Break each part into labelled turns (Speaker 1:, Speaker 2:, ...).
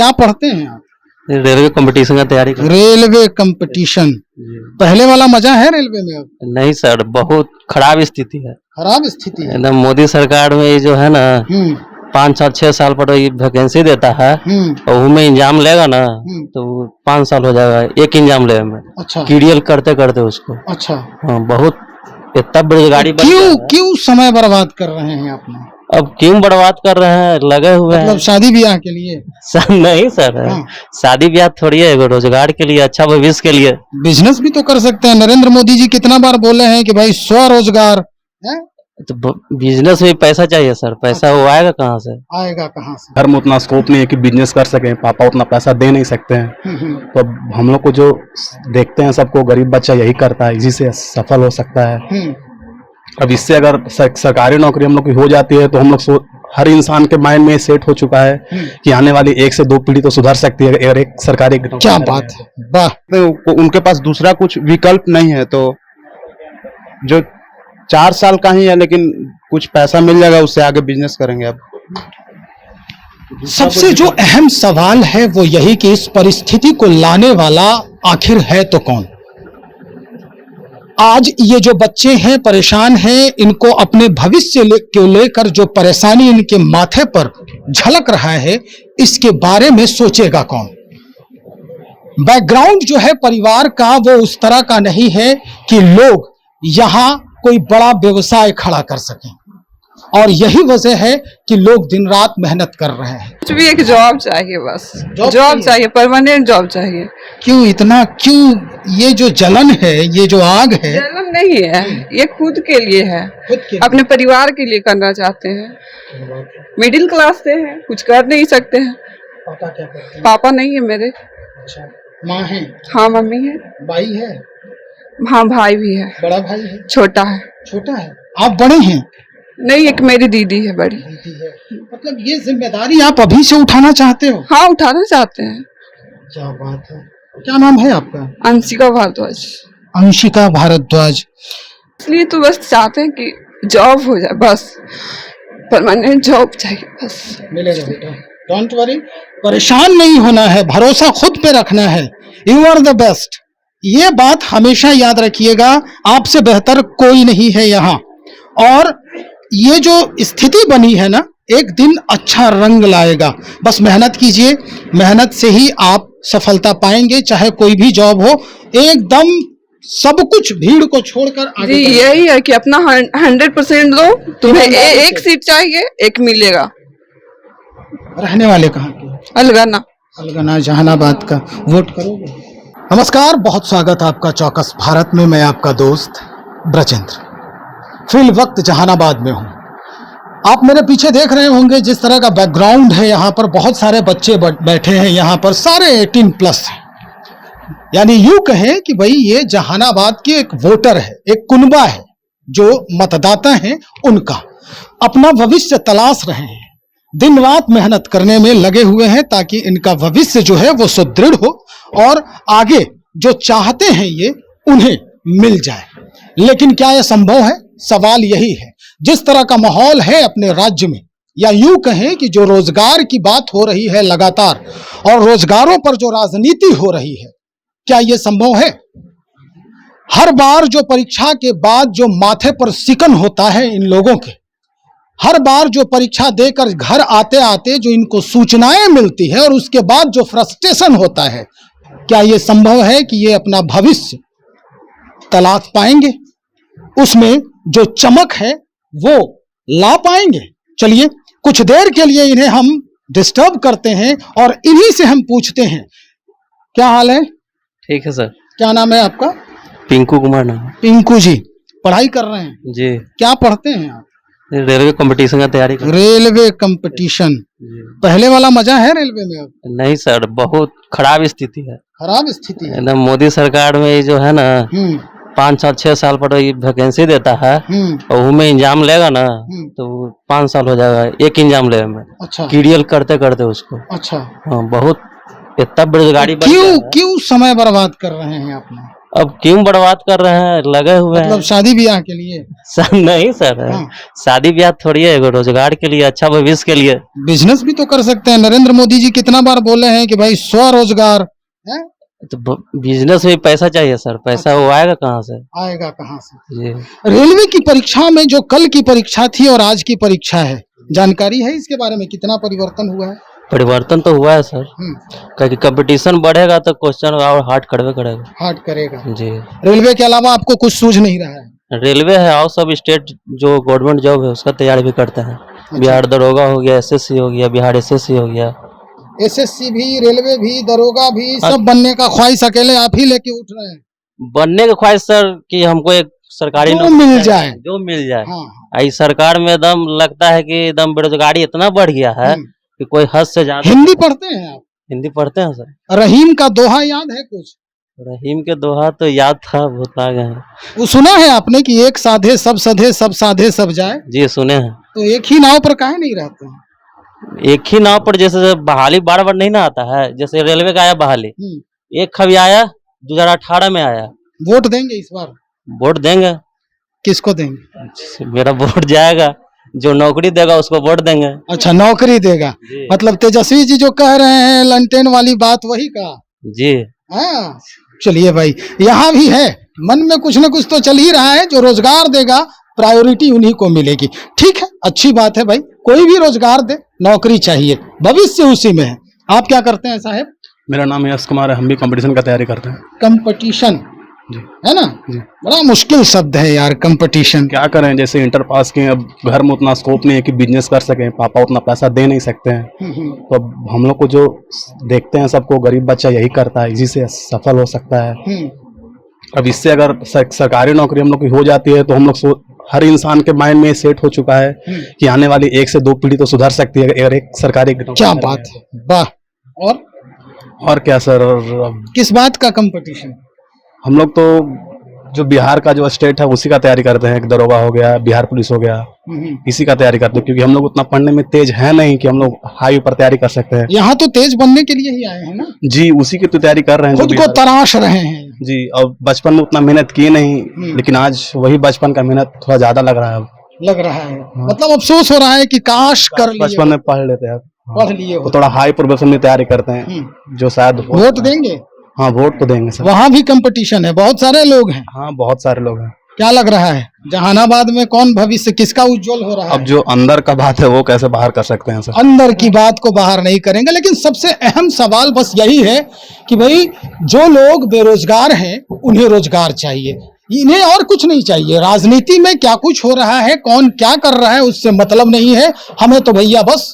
Speaker 1: क्या पढ़ते हैं आप?
Speaker 2: रेलवे कंपटीशन का तैयारी कर।
Speaker 1: Railway competition. पहले वाला मजा है रेलवे में? अब
Speaker 2: नहीं सर, बहुत खराब स्थिति है,
Speaker 1: खराब स्थिति है।
Speaker 2: एकदम। मोदी सरकार में ये जो है ना 5-6 साल पर ये वैकेंसी देता है और उनमें इंजाम लेगा ना तो 5 साल हो जाएगा एक इंजाम लेने में।
Speaker 1: अच्छा।
Speaker 2: क्लियर करते करते उसको।
Speaker 1: अच्छा।
Speaker 2: हाँ, बहुत इतना बेरोजगारी बढ़ गया है।
Speaker 1: क्यों समय बर्बाद कर रहे हैं अपना?
Speaker 2: अब क्यों बर्बाद कर रहे हैं, लगे हुए हैं।
Speaker 1: मतलब शादी ब्याह के लिए?
Speaker 2: नहीं सर, शादी ब्याह थोड़ी है, रोजगार के लिए, अच्छा भविष्य के लिए।
Speaker 1: बिजनेस भी तो कर सकते हैं। नरेंद्र मोदी जी कितना बार बोले हैं कि भाई स्वरोजगार है?
Speaker 2: तो बिजनेस में पैसा चाहिए सर, पैसा वो आएगा कहाँ से?
Speaker 1: आएगा कहाँ से?
Speaker 3: घर में उतना स्कोप नहीं है कि बिजनेस कर सकें, पापा उतना पैसा दे नहीं सकते हैं। तो अब हम लोग को जो देखते हैं सबको, गरीब बच्चा यही करता है, इसी से सफल हो सकता है। अब इससे अगर सरकारी नौकरी हम लोग की हो जाती है तो हम लोग हर इंसान के माइंड में सेट हो चुका है कि आने वाली 1 से 2 पीढ़ी तो सुधर सकती है अगर एक सरकारी।
Speaker 1: क्या बात है, वाह।
Speaker 4: उनके पास दूसरा कुछ विकल्प नहीं है, तो जो 4 साल का ही है लेकिन कुछ पैसा मिल जाएगा, उससे आगे बिजनेस करेंगे। अब
Speaker 1: सबसे जो अहम सवाल है वो यही कि इस परिस्थिति को लाने वाला आखिर है तो कौन? आज ये जो बच्चे हैं परेशान हैं, इनको अपने भविष्य को लेकर जो परेशानी इनके माथे पर झलक रहा है, इसके बारे में सोचेगा कौन? बैकग्राउंड जो है परिवार का वो उस तरह का नहीं है कि लोग यहां कोई बड़ा व्यवसाय खड़ा कर सकें, और यही वजह है कि लोग दिन रात मेहनत कर रहे हैं।
Speaker 5: कुछ भी एक जॉब चाहिए, बस जॉब चाहिए, परमानेंट जॉब चाहिए।
Speaker 1: क्यों इतना, क्यों ये जो जलन है, ये जो आग है?
Speaker 5: जलन नहीं है, ये खुद के लिए है, अपने परिवार के लिए करना चाहते हैं। मिडिल क्लास से हैं, कुछ कर नहीं सकते हैं।
Speaker 1: पापा क्या करते हैं?
Speaker 5: पापा नहीं है मेरे।
Speaker 1: अच्छा, माँ है?
Speaker 5: हाँ मम्मी है।
Speaker 1: भाई है?
Speaker 5: हाँ भाई भी है।
Speaker 1: बड़ा भाई है?
Speaker 5: छोटा है।
Speaker 1: छोटा है। आप बड़े हैं?
Speaker 5: नहीं, एक मेरी दीदी है बड़ी।
Speaker 1: दीदी है। मतलब ये जिम्मेदारी आप अभी से उठाना चाहते हो?
Speaker 5: हाँ, उठाना चाहते हैं।
Speaker 1: क्या बात है। क्या नाम है आपका?
Speaker 5: अंशिका भारद्वाज।
Speaker 1: अंशिका भारद्वाज।
Speaker 5: इसलिए तो बस चाहते हैं कि जॉब हो जाए, बस परमानेंट जॉब चाहिए, बस।
Speaker 1: मिलेगा बेटा, डोंट वरी। परेशान नहीं होना है, भरोसा खुद पे रखना है। यू आर द बेस्ट, ये बात हमेशा याद रखिएगा। आपसे बेहतर कोई नहीं है यहाँ। और ये जो स्थिति बनी है ना, एक दिन अच्छा रंग लाएगा। बस मेहनत कीजिए, मेहनत से ही आप सफलता पाएंगे, चाहे कोई भी जॉब हो। एकदम सब कुछ भीड़ को छोड़कर आगे
Speaker 5: जी, यही है कि अपना 100% दो। तुम्हें एक सीट चाहिए, एक मिलेगा।
Speaker 1: रहने वाले कहाँ के?
Speaker 5: अलगना।
Speaker 1: अलगना, जहानाबाद का। वोट करोगे? नमस्कार, बहुत स्वागत आपका चौकस भारत में। मैं आपका दोस्त ब्रजेंद्र फिल वक्त जहानाबाद में हूँ। आप मेरे पीछे देख रहे होंगे जिस तरह का बैकग्राउंड है, यहाँ पर बहुत सारे बच्चे बैठे हैं। यहाँ पर सारे 18+ हैं, यानी यूं कहें कि भाई ये जहानाबाद की एक वोटर है, एक कुनबा है। जो मतदाता हैं उनका अपना भविष्य तलाश रहे हैं, दिन रात मेहनत करने में लगे हुए हैं ताकि इनका भविष्य जो है वो सुदृढ़ हो और आगे जो चाहते हैं ये उन्हें मिल जाए। लेकिन क्या यह संभव है? सवाल यही है। जिस तरह का माहौल है अपने राज्य में, या यूं कहें कि जो रोजगार की बात हो रही है लगातार, और रोजगारों पर जो राजनीति हो रही है, क्या यह संभव है? हर बार जो परीक्षा के बाद जो माथे पर सिकन होता है इन लोगों के, हर बार जो परीक्षा देकर घर आते आते जो इनको सूचनाएं मिलती है और उसके बाद जो फ्रस्ट्रेशन होता है, क्या यह संभव है कि ये अपना भविष्य तलाश पाएंगे? उसमें जो चमक है वो ला पाएंगे? चलिए कुछ देर के लिए इन्हें हम डिस्टर्ब करते हैं और इन्हीं से हम पूछते हैं, क्या हाल है?
Speaker 2: ठीक है सर।
Speaker 1: क्या नाम है आपका?
Speaker 2: पिंकू कुमार नाम है।
Speaker 1: पिंकू जी, पढ़ाई कर रहे हैं
Speaker 2: जी।
Speaker 1: क्या पढ़ते हैं आप?
Speaker 2: रेलवे कंपटीशन का तैयारी कर।
Speaker 1: Railway competition. पहले वाला मजा है रेलवे में? अब
Speaker 2: नहीं सर, बहुत खराब स्थिति है,
Speaker 1: खराब स्थिति है।
Speaker 2: एकदम। मोदी सरकार में ये जो है ना 5-6 साल पर ये वैकेंसी देता है और उनमें इंजाम लेगा ना तो 5 साल हो जाएगा एक इंजाम लेने में।
Speaker 1: अच्छा।
Speaker 2: क्लियर करते करते उसको।
Speaker 1: अच्छा।
Speaker 2: हाँ, बहुत इतना बेरोजगारी बढ़ गया
Speaker 1: क्यों
Speaker 2: है।
Speaker 1: क्यों समय बर्बाद कर रहे हैं अपना?
Speaker 2: अब क्यों बर्बाद कर रहे हैं, लगे हुए हैं।
Speaker 1: मतलब शादी ब्याह के लिए,
Speaker 2: सर नहीं सर,
Speaker 1: हाँ।
Speaker 2: शादी ब्याह थोड़ी है, एगो रोजगार के लिए, अच्छा भविष्य के लिए।
Speaker 1: बिजनेस भी तो कर सकते हैं। नरेंद्र मोदी जी कितना बार बोले हैं कि भाई स्वरोजगार है,
Speaker 2: तो बिजनेस में पैसा चाहिए सर, पैसा वो आएगा कहाँ से?
Speaker 1: आएगा कहाँ से?
Speaker 2: जी
Speaker 1: रेलवे की परीक्षा में जो कल की परीक्षा थी और आज की परीक्षा है, जानकारी है इसके बारे में? कितना परिवर्तन हुआ है?
Speaker 2: परिवर्तन तो हुआ है सर, क्योंकि कंपटीशन बढ़ेगा तो क्वेश्चन और हार्ड करवे करेगा।
Speaker 1: हार्ड करेगा।
Speaker 2: जी
Speaker 1: रेलवे के अलावा आपको कुछ सूझ नहीं रहा है?
Speaker 2: रेलवे है और सब स्टेट जो गवर्नमेंट जॉब है उसका तैयारी भी करते हैं। बिहार दरोगा हो गया, एसएससी हो गया, बिहार एसएससी हो गया।
Speaker 1: एसएससी भी, रेलवे भी, दरोगा भी, सब बनने का ख्वाहिश अकेले आप ही लेके उठ रहे हैं?
Speaker 2: बनने की ख्वाहिश सर कि हमको एक सरकारी
Speaker 1: जो
Speaker 2: नौकरी
Speaker 1: मिल
Speaker 2: चाहिए,
Speaker 1: जाए।
Speaker 2: जो मिल जाए।
Speaker 1: हाँ।
Speaker 2: इस सरकार में एकदम लगता है कि एकदम बेरोजगारी इतना बढ़ गया है कि कोई हद से ज्यादा।
Speaker 1: हिंदी पढ़ते हैं आप?
Speaker 2: हिंदी पढ़ते हैं सर।
Speaker 1: रहीम का दोहा याद है कुछ?
Speaker 2: रहीम के दोहा तो याद था, भुला गए हैं।
Speaker 1: वो सुना है आपने कि एक साधे सब सधे, सब साधे सब जाए?
Speaker 2: जी सुने हैं।
Speaker 1: तो एक ही नाव पर काहे नहीं रहते हैं?
Speaker 2: एक ही नाव पर जैसे बहाली बार बार नहीं ना आता है, जैसे रेलवे का आया बहाली, एक कभी आया 2018 में आया।
Speaker 1: वोट देंगे इस बार?
Speaker 2: वोट देंगे।
Speaker 1: किसको देंगे?
Speaker 2: मेरा वोट जाएगा, जो नौकरी देगा उसको वोट देंगे।
Speaker 1: अच्छा, नौकरी देगा। मतलब तेजस्वी जी जो कह रहे हैं लंटेन वाली बात, वही का?
Speaker 2: जी
Speaker 1: हाँ, चलिए भाई, यहाँ भी है, मन में कुछ न कुछ तो चल ही रहा है। जो रोजगार देगा प्रायोरिटी उन्हीं को मिलेगी। ठीक है, अच्छी बात है भाई, कोई भी रोजगार दे, नौकरी चाहिए, भविष्य उसी में है। आप क्या करते हैं साहब?
Speaker 3: मेरा नाम यश कुमार है, हम भी कंपटीशन का तैयारी करते हैं।
Speaker 1: कंपटीशन
Speaker 3: जी
Speaker 1: है ना?
Speaker 3: जी।
Speaker 1: बड़ा मुश्किल शब्द है यार, कंपटीशन।
Speaker 3: क्या करें, जैसे इंटर पास किए, अब घर में उतना स्कोप नहीं है कि बिजनेस कर सकें, पापा उतना पैसा दे नहीं सकते हैं। तो अब हम लोग को जो देखते हैं सबको, गरीब बच्चा यही करता है, इसी से सफल हो सकता है। अब इससे अगर सरकारी नौकरी हम लोग की हो जाती है तो हम लोग हर इंसान के माइंड में सेट हो चुका है कि आने वाली 1 से 2 पीढ़ी तो सुधर सकती है अगर एक सरकारी नौकरी।
Speaker 1: क्या बात है, वाह।
Speaker 3: और क्या सर, और
Speaker 1: किस बात का कंपटीशन?
Speaker 3: हम लोग तो जो बिहार का जो स्टेट है उसी का तैयारी करते हैं। दरोगा हो गया, बिहार पुलिस हो गया, इसी का तैयारी करते हैं, क्योंकि हम लोग उतना पढ़ने में तेज है नहीं कि हम लोग हाई पर तैयारी कर सकते हैं।
Speaker 1: यहाँ तो तेज बनने के लिए ही आए हैं ना?
Speaker 3: जी, उसी की तो तैयारी कर रहे हैं।
Speaker 1: खुद को तराश रहे हैं।
Speaker 3: जी, और बचपन में उतना मेहनत की नहीं, लेकिन आज वही बचपन का मेहनत थोड़ा ज्यादा लग रहा है। अब
Speaker 1: लग रहा है, मतलब अफसोस हो रहा है कि काश कर लिए,
Speaker 3: बचपन में पढ़ लेते हैं,
Speaker 1: पढ़ लिए
Speaker 3: तो
Speaker 1: हो।
Speaker 3: थोड़ा हाई प्रोफेशन में तैयारी करते हैं, जो शायद
Speaker 1: वोट देंगे?
Speaker 3: हाँ, वोट तो देंगे सर।
Speaker 1: वहाँ भी कंपटीशन है, बहुत सारे लोग हैं।
Speaker 3: हाँ, बहुत सारे लोग हैं।
Speaker 1: क्या लग रहा है जहानाबाद में कौन भविष्य किसका उज्जवल हो रहा है?
Speaker 3: अब जो अंदर का बात है वो कैसे बाहर कर सकते हैं सर?
Speaker 1: अंदर की बात को बाहर नहीं करेंगे, लेकिन सबसे अहम सवाल बस यही है कि भाई जो लोग बेरोजगार हैं उन्हें रोजगार चाहिए, इन्हें और कुछ नहीं चाहिए। राजनीति में क्या कुछ हो रहा है, कौन क्या कर रहा है, उससे मतलब नहीं है हमें। तो भैया बस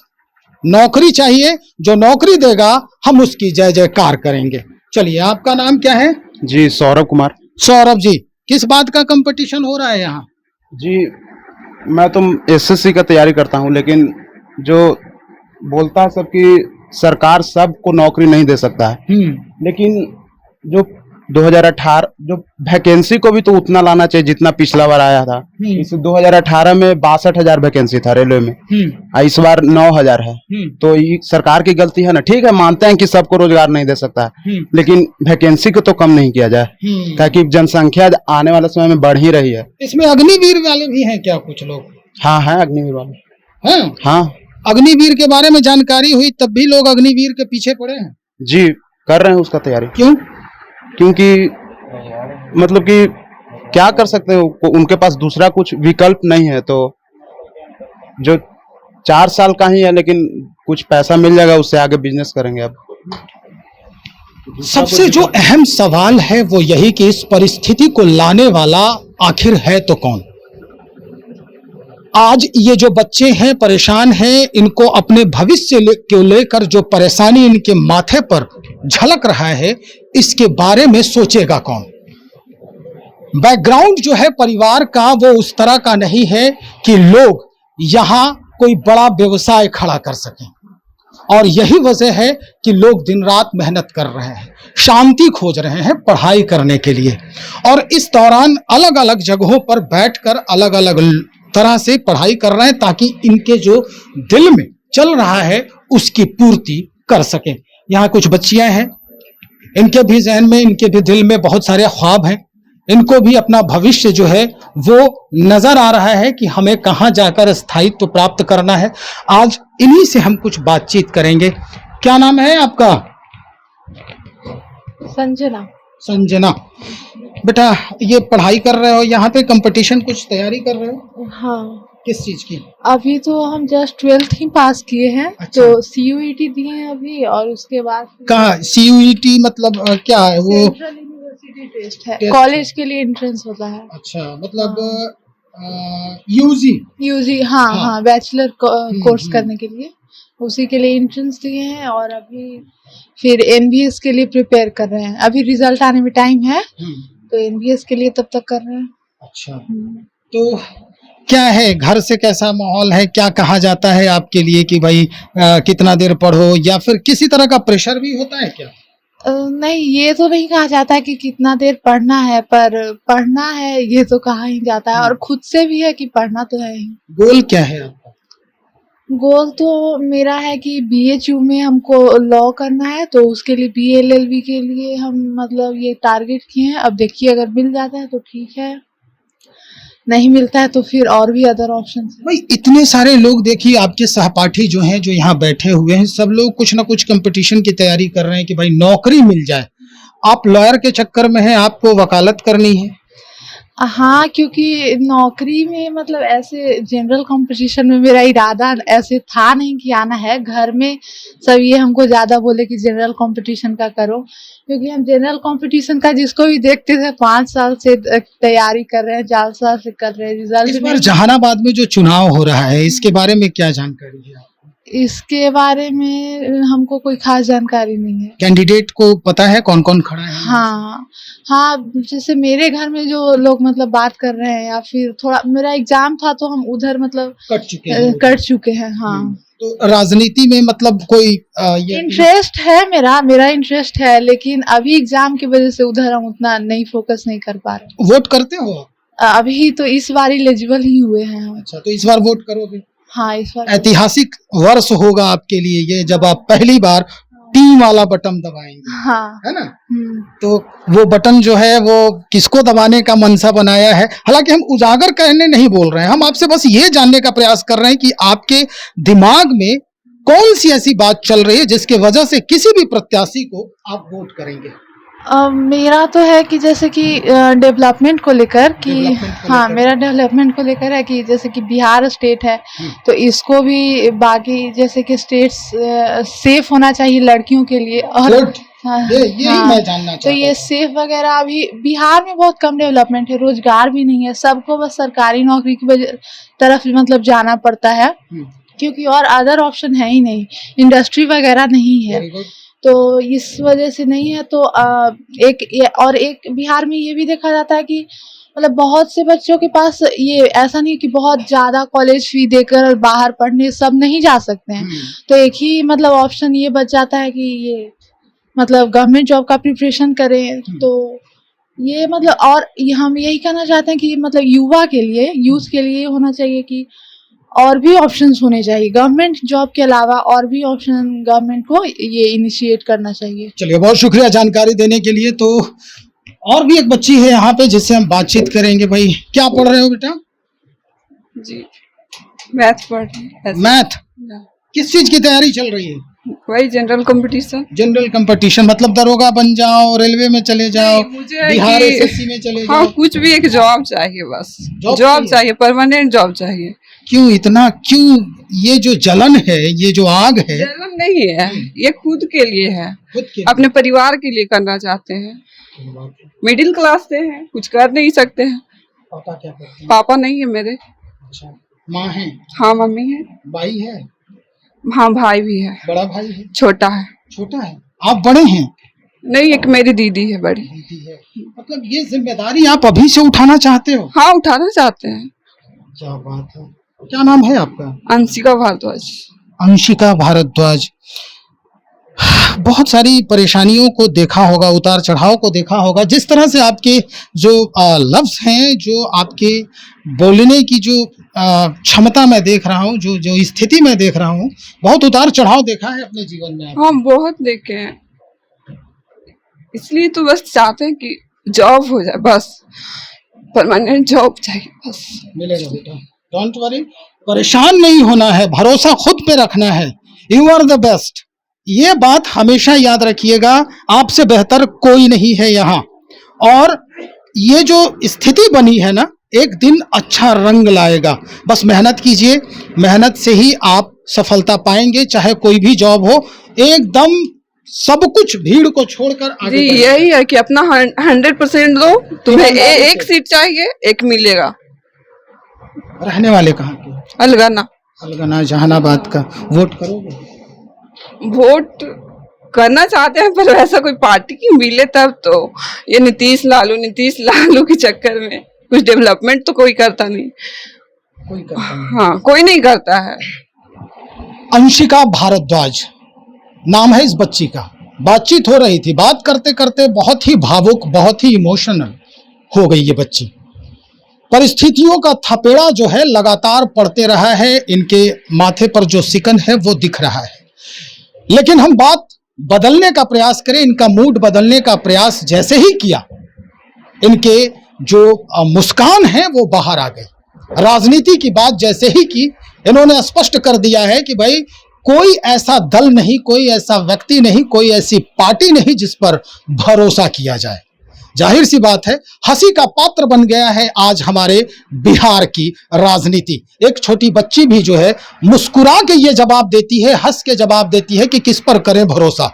Speaker 1: नौकरी चाहिए, जो नौकरी देगा हम उसकी जय जयकार करेंगे। चलिए, आपका नाम क्या है?
Speaker 4: जी सौरभ कुमार।
Speaker 1: सौरभ जी, किस बात का कंपटीशन हो रहा है यहाँ?
Speaker 4: जी, मैं तो एसएससी का तैयारी करता हूँ, लेकिन जो बोलता है सब कि सरकार सबको नौकरी नहीं दे सकता है, लेकिन जो 2018 जो वैकेंसी को भी तो उतना लाना चाहिए जितना पिछला बार आया था। इस 2018 में 62,000 वैकेंसी था रेलवे में, इस बार 9,000 है। तो ये सरकार की गलती है ना। ठीक है, मानते हैं कि सबको रोजगार नहीं दे सकता है, लेकिन वैकेंसी को तो कम नहीं किया जाए, ताकि जनसंख्या आने वाले समय में बढ़ ही रही है।
Speaker 1: इसमें अग्निवीर वाले भी हैं क्या कुछ लोग?
Speaker 4: हाँ है, अग्निवीर वाले
Speaker 1: हैं?
Speaker 4: हाँ।
Speaker 1: अग्निवीर के बारे में जानकारी हुई तब भी लोग अग्निवीर के पीछे पड़े हैं?
Speaker 4: जी, कर रहे हैं उसका तैयारी।
Speaker 1: क्यों?
Speaker 4: क्योंकि मतलब कि क्या कर सकते हो, उनके पास दूसरा कुछ विकल्प नहीं है। तो जो 4 साल का ही है, लेकिन कुछ पैसा मिल जाएगा, उससे आगे बिजनेस करेंगे। अब
Speaker 1: सबसे जो अहम सवाल है वो यही कि इस परिस्थिति को लाने वाला आखिर है तो कौन? आज ये जो बच्चे हैं परेशान हैं, इनको अपने भविष्य को लेकर जो परेशानी इनके माथे पर झलक रहा है, इसके बारे में सोचेगा कौन? बैकग्राउंड जो है परिवार का वो उस तरह का नहीं है कि लोग यहाँ कोई बड़ा व्यवसाय खड़ा कर सकें, और यही वजह है कि लोग दिन रात मेहनत कर रहे हैं, शांति खोज रहे हैं पढ़ाई करने के लिए, और इस दौरान अलग अलग जगहों पर बैठकर अलग अलग तरह से पढ़ाई कर रहे हैं ताकि इनके जो दिल में चल रहा है उसकी पूर्ति कर सकें। यहाँ कुछ बच्चियां हैं, इनके भी जहन में, इनके भी दिल में बहुत सारे ख्वाब हैं। इनको भी अपना भविष्य जो है वो नजर आ रहा है कि हमें कहाँ जाकर स्थायित्व प्राप्त करना है। आज इन्हीं से हम कुछ बातचीत करेंगे। क्या नाम है आपका?
Speaker 6: संजना।
Speaker 1: संजना। बेटा, ये पढ़ाई कर रहे हो, यहाँ पे कंपटीशन कुछ तैयारी कर रहे हो?
Speaker 6: हाँ,
Speaker 1: किस चीज की?
Speaker 6: अभी तो हम जस्ट 12th ही पास किए हैं।
Speaker 1: अच्छा।
Speaker 6: तो CUET दिए हैं अभी, और उसके बाद
Speaker 1: कहाँ CUET मतलब क्या है वो?
Speaker 6: सेंट्रल यूनिवर्सिटी टेस्ट है,
Speaker 1: टेस्ट
Speaker 6: कॉलेज के लिए एंट्रेंस होता है।
Speaker 1: अच्छा, मतलब यूजी।
Speaker 6: यूजी, हाँ
Speaker 1: हाँ।
Speaker 6: हाँ, बैचलर कोर्स
Speaker 1: हम्म।
Speaker 6: करने के लिए उसी के लिए एंट्रेंस दिए हैं, और अभी फिर NBS के लिए प्रिपेयर कर रहे हैं। अभी रिजल्ट आने में टाइम है, तो NBS के लिए तब तक कर रहे हैं।
Speaker 1: अच्छा, तो क्या है, घर से कैसा माहौल है? क्या कहा जाता है आपके लिए कि भाई कितना देर पढ़ो, या फिर किसी तरह का प्रेशर भी होता है क्या?
Speaker 6: नहीं, ये तो नहीं कहा जाता कि कितना देर पढ़ना है, पर पढ़ना है ये तो कहा ही जाता है, और खुद से भी है कि पढ़ना तो है ही।
Speaker 1: गोल क्या है आपका?
Speaker 6: गोल तो मेरा है कि BHU में हमको लॉ करना है, तो उसके लिए BLLB के लिए हम मतलब ये टारगेट किए हैं। अब देखिए, अगर मिल जाता है तो ठीक है, नहीं मिलता है तो फिर और भी अदर ऑप्शन है।
Speaker 1: भाई, इतने सारे लोग देखिए आपके सहपाठी जो हैं, जो यहाँ बैठे हुए हैं, सब लोग कुछ ना कुछ कंपटीशन की तैयारी कर रहे हैं कि भाई नौकरी मिल जाए। आप लॉयर के चक्कर में हैं, आपको वकालत करनी है।
Speaker 6: हाँ, क्योंकि नौकरी में मतलब ऐसे जनरल कंपटीशन में मेरा इरादा ऐसे था नहीं कि आना है। घर में सब ये हमको ज़्यादा बोले कि जनरल कंपटीशन का करो, क्योंकि हम जनरल कंपटीशन का जिसको भी देखते थे 5 साल से तैयारी कर रहे हैं, 4 साल से कर रहे हैं,
Speaker 1: इस
Speaker 6: रिजल्ट
Speaker 1: बार जहानाबाद में जो चुनाव हो रहा है, इसके बारे में क्या जानकारी है?
Speaker 6: इसके बारे में हमको कोई खास जानकारी नहीं है।
Speaker 1: कैंडिडेट को पता है कौन कौन खड़ा है?
Speaker 6: हाँ हाँ, जैसे मेरे घर में जो लोग मतलब बात कर रहे हैं, या फिर थोड़ा मेरा एग्जाम था तो हम उधर मतलब कर चुके हैं। हाँ,
Speaker 1: तो राजनीति में मतलब कोई ये
Speaker 6: इंटरेस्ट है, मेरा इंटरेस्ट है, लेकिन अभी एग्जाम की वजह से उधर हम उतना नहीं फोकस नहीं कर पा रहे।
Speaker 1: वोट करते हो आप?
Speaker 6: अभी तो इस बार एलिजिबल ही हुए हैं हम।
Speaker 1: अच्छा, तो इस बार वोट करोगे?
Speaker 6: हाँ, इस बार
Speaker 1: ऐतिहासिक वर्ष होगा आपके लिए ये, जब आप पहली बार टीम वाला बटन दबाएंगे,
Speaker 6: हाँ।
Speaker 1: है ना? तो वो बटन जो है वो किसको दबाने का मनसा बनाया है? हालांकि हम उजागर करने नहीं बोल रहे हैं, हम आपसे बस ये जानने का प्रयास कर रहे हैं कि आपके दिमाग में कौन सी ऐसी बात चल रही है जिसके वजह से किसी भी प्रत्याशी को आप वोट करेंगे?
Speaker 6: मेरा तो है कि जैसे कि डेवलपमेंट को लेकर कि हाँ, मेरा डेवलपमेंट को लेकर है कि जैसे कि बिहार स्टेट है, तो इसको भी बाकी जैसे कि स्टेट्स सेफ होना चाहिए लड़कियों के लिए। और हाँ,
Speaker 1: यही मैं जानना
Speaker 6: तो
Speaker 1: चाहता
Speaker 6: ये सेफ वगैरह अभी बिहार में बहुत कम डेवलपमेंट है, रोजगार भी नहीं है, सबको बस सरकारी नौकरी की तरफ मतलब जाना पड़ता है, क्योंकि और अदर ऑप्शन है ही नहीं, इंडस्ट्री वगैरह नहीं है, तो इस वजह से नहीं है। तो एक बिहार में ये भी देखा जाता है कि मतलब बहुत से बच्चों के पास ये ऐसा नहीं कि बहुत ज़्यादा कॉलेज फी देकर बाहर पढ़ने सब नहीं जा सकते हैं, तो एक ही मतलब ऑप्शन ये बच जाता है कि ये मतलब गवर्नमेंट जॉब का प्रिपरेशन करें। तो ये मतलब, और हम यही कहना चाहते हैं कि मतलब यूथ के लिए होना चाहिए कि और भी ऑप्शंस होने चाहिए, गवर्नमेंट जॉब के अलावा और भी ऑप्शन गवर्नमेंट को ये इनिशिएट करना चाहिए।
Speaker 1: चलिए, बहुत शुक्रिया जानकारी देने के लिए। तो और भी एक बच्ची है यहाँ पे जिससे हम बातचीत करेंगे। भाई, क्या पढ़ रहे हो बेटा?
Speaker 5: जी, मैथ पढ़ रही हैं।
Speaker 1: मैथ? किस चीज की तैयारी चल रही है?
Speaker 5: वही जनरल कंपटीशन।
Speaker 1: जनरल कंपटीशन मतलब दरोगा बन जाओ, रेलवे में चले जाओ,
Speaker 5: मुझे
Speaker 1: बिहार
Speaker 5: कि-
Speaker 1: SSC में चले
Speaker 5: हाँ,
Speaker 1: जाओ?
Speaker 5: कुछ भी एक जॉब चाहिए, बस
Speaker 1: जॉब
Speaker 5: जॉब चाहिए, परमानेंट जॉब चाहिए।
Speaker 1: क्यों इतना, क्यों ये जो जलन है, ये जो आग है?
Speaker 5: जलन नहीं है, ये खुद के लिए है,
Speaker 1: खुद के
Speaker 5: अपने परिवार के लिए करना चाहते हैं। मिडिल क्लास से हैं, कुछ कर नहीं सकते हैं।
Speaker 1: पापा क्या करते हैं?
Speaker 5: पापा नहीं है मेरे।
Speaker 1: अच्छा, माँ है?
Speaker 5: हाँ, मम्मी है।
Speaker 1: भाई है?
Speaker 5: हाँ, भाई भी है।
Speaker 1: बड़ा भाई है?
Speaker 5: छोटा है।
Speaker 1: छोटा है? आप बड़े हैं?
Speaker 5: नहीं, एक मेरी दीदी है बड़ी।
Speaker 1: दीदी है। मतलब ये जिम्मेदारी आप अभी से उठाना चाहते हो?
Speaker 5: हाँ, उठाना चाहते हैं।
Speaker 1: क्या बात है। क्या नाम है आपका?
Speaker 5: अंशिका भारद्वाज।
Speaker 1: अंशिका भारद्वाज। बहुत सारी परेशानियों को देखा होगा, उतार चढ़ाव को देखा होगा। जिस तरह से आपके जो लफ्ज़ हैं, जो आपके बोलने की जो क्षमता मैं देख रहा हूँ, जो जो स्थिति मैं देख रहा हूँ, बहुत उतार चढ़ाव देखा है अपने जीवन में आपने।
Speaker 5: हाँ, बहुत देखे हैं। इसलिए तो बस चाहते हैं कि जॉब हो जाए, बस परमानेंट जॉब चाहिए, बस।
Speaker 1: मिलेगा बेटा, डोंट वरी, परेशान नहीं होना है, भरोसा खुद पे रखना है। यू आर द बेस्ट, ये बात हमेशा याद रखिएगा। आपसे बेहतर कोई नहीं है यहाँ। और ये जो स्थिति बनी है ना, एक दिन अच्छा रंग लाएगा। बस मेहनत कीजिए, मेहनत से ही आप सफलता पाएंगे। चाहे कोई भी जॉब हो, एकदम सब कुछ भीड़ को छोड़कर आगे
Speaker 5: जी
Speaker 1: बढ़िए।
Speaker 5: यही है कि अपना 100% दो। तुम्हें एक सीट चाहिए, एक मिलेगा।
Speaker 1: रहने वाले कहाँ के?
Speaker 5: अलगना।
Speaker 1: अलगना, जहानाबाद का। वोट करोगे?
Speaker 5: वोट करना चाहते हैं, पर वैसा कोई पार्टी की मिले तब तो। ये नीतीश लालू के चक्कर में कुछ डेवलपमेंट तो कोई करता नहीं।
Speaker 1: कोई करता नहीं।
Speaker 5: हाँ, कोई नहीं करता है।
Speaker 1: अंशिका भारद्वाज नाम है इस बच्ची का। बातचीत हो रही थी, बात करते करते बहुत ही भावुक, बहुत ही इमोशनल हो गई ये बच्ची। परिस्थितियों का थपेड़ा जो है लगातार पड़ते रहा है, इनके माथे पर जो सिकन है वो दिख रहा है। लेकिन हम बात बदलने का प्रयास करें, इनका मूड बदलने का प्रयास जैसे ही किया, इनके जो मुस्कान है वो बाहर आ गई। राजनीति की बात जैसे ही की, इन्होंने स्पष्ट कर दिया है कि भाई कोई ऐसा दल नहीं, कोई ऐसा व्यक्ति नहीं, कोई ऐसी पार्टी नहीं जिस पर भरोसा किया जाए। जाहिर सी बात है, हंसी का पात्र बन गया है आज हमारे बिहार की राजनीति। एक छोटी बच्ची भी जो है मुस्कुरा के ये जवाब देती है, हंस के जवाब देती है कि किस पर करें भरोसा,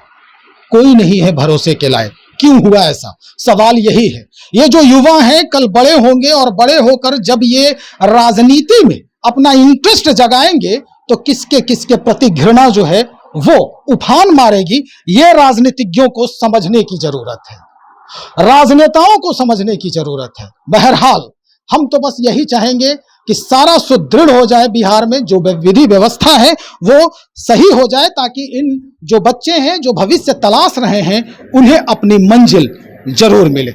Speaker 1: कोई नहीं है भरोसे के लायक। क्यों हुआ ऐसा? सवाल यही है। ये जो युवा हैं कल बड़े होंगे और बड़े होकर जब ये राजनीति में अपना इंटरेस्ट जगाएंगे तो किसके किसके प्रति घृणा जो है वो उफान मारेगी। ये राजनीतिज्ञों को समझने की जरूरत है, राजनेताओं को समझने की जरूरत है। बहरहाल हम तो बस यही चाहेंगे कि सारा सुदृढ़ हो जाए, बिहार में जो विधि व्यवस्था है वो सही हो जाए, ताकि इन जो बच्चे हैं जो भविष्य तलाश रहे हैं उन्हें अपनी मंजिल जरूर मिले।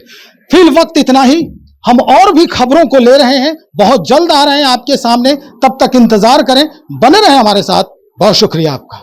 Speaker 1: फिल वक्त इतना ही। हम और भी खबरों को ले रहे हैं, बहुत जल्द आ रहे हैं आपके सामने। तब तक इंतजार करें, बने रहें हमारे साथ। बहुत शुक्रिया आपका।